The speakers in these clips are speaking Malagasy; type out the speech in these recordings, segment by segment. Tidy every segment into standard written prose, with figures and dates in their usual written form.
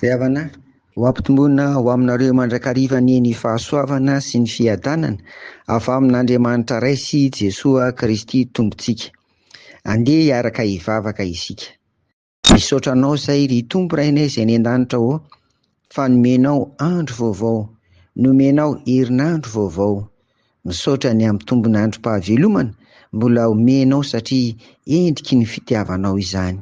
Havana ho ampitomboina ho aminareo mandrakariva ny fahasoavana sy ny fiadanana avy amin'Andriamanitra ray sy Jesoa Kristy tombontsika. Andeha hiaraka hivavaka isika. Misaotra anao izay ry Tompo Rainay izay any an-danitra ho, fa nomenao andro vaovao, nomenao herinandro vaovao. Misaotra ny amin'ny tombon'androm-pahavelomana mbola omenao satria endriky ny fitiavanao izany.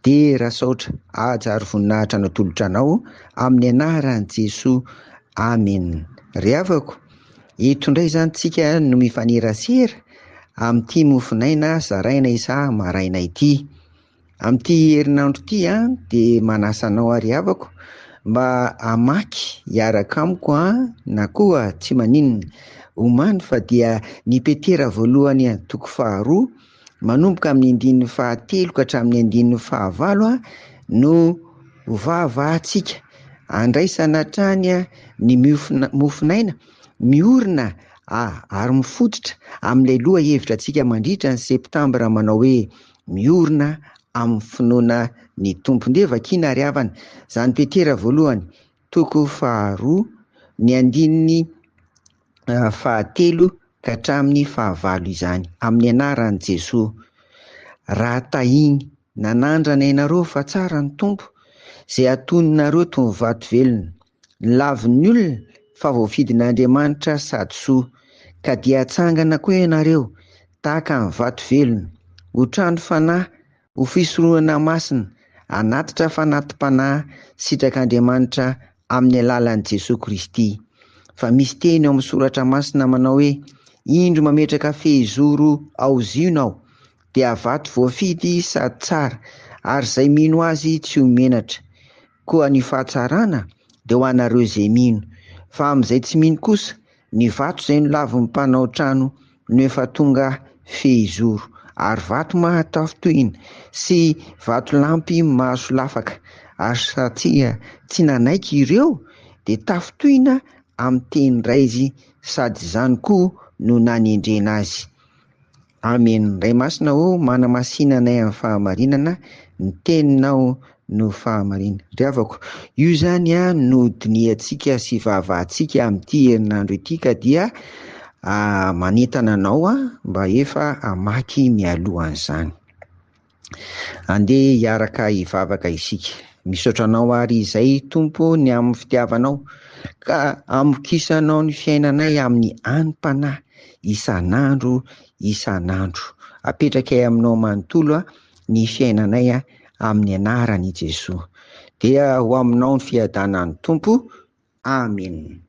De rasaotra hahatsara voninahitra natolotra anao amin'ny anaran'i Jesoa. Amen. Ry havako, eto indray izany tsika no mifanerasera amin'ity mofinaina zaraina isa maraina ity. Amin'ity herinandro ity de manasa anao ry havako mba hamaky hiaraka amiko na koa tsy maninona omany fa dia ny petera voalohany toko 2 manomboka amin'ny andininy 7 ka hatramin'ny andininy 9 no vavahantsika andraisana hatrany ny mofinaina miorina ary mifototra amin'ilay loha hevitra antsika mandritra ny septambra manao hoe miorina amin'ny finoana ny tompon-dia vakiana ry havana. Zany petera voalohany toko 2 ny andininy 7 ka hatramin'ny 9 izany amin'ny anaran'i Jesoa. Raha tahiny nanandrana ianareo fa tsara ny tompo izay atononareo toy ny vato velona, lavin'ny olona fa voafidin'Andriamanitra sady soa, ka dia hatsangana koa ianareo tahaka ny vato velona, ho trano fanahy, ho fisorohana masina, hanatitra fanatim-panahy sitrak'Andriamanitra amin'ny alalan'i Jesoa Kristy. Fa misy teny ao amin'ny soratra masina manao hoe indro mametraka fehizoro ao zionao dia vato voafidy sady tsara ary izay mino azy tsy ho menatra. Koa ny fahatsarana dia ho anareo izay mino, fa amin'izay tsy mino kosa ny vato izay no lavin'ny mpanao trano no efa tonga fehizoro, ary vato mahatafotohina sy vato lampy mahasolafaka, ary satria tsy nanaiky ireo dia tafotohina amin'ny teny raizy sady izany koa no nanendrena azy. Amen. Ray masina ho manamasinanay amin'ny fahamarinana, ny teninao no fahamarinana. Ry havako, io zany no diniantsika sy vavahantsika amin'ity herinandro ity, ka dia manentana anao mba efa hamaky mialohan'izany. Andeha hiaraka hivavaka isika. Misaotra anao ary izay Tompo ny amin'ny fitiavanao, ka amokisanao ny fiainanay amin'ny anim-panahy isan'andro. Apetrakay aminao manontolo ny fiainanay amin'ny anaran'i Jesoa. Dia ho aminao ny fiadanan'ny Tompo. Amen.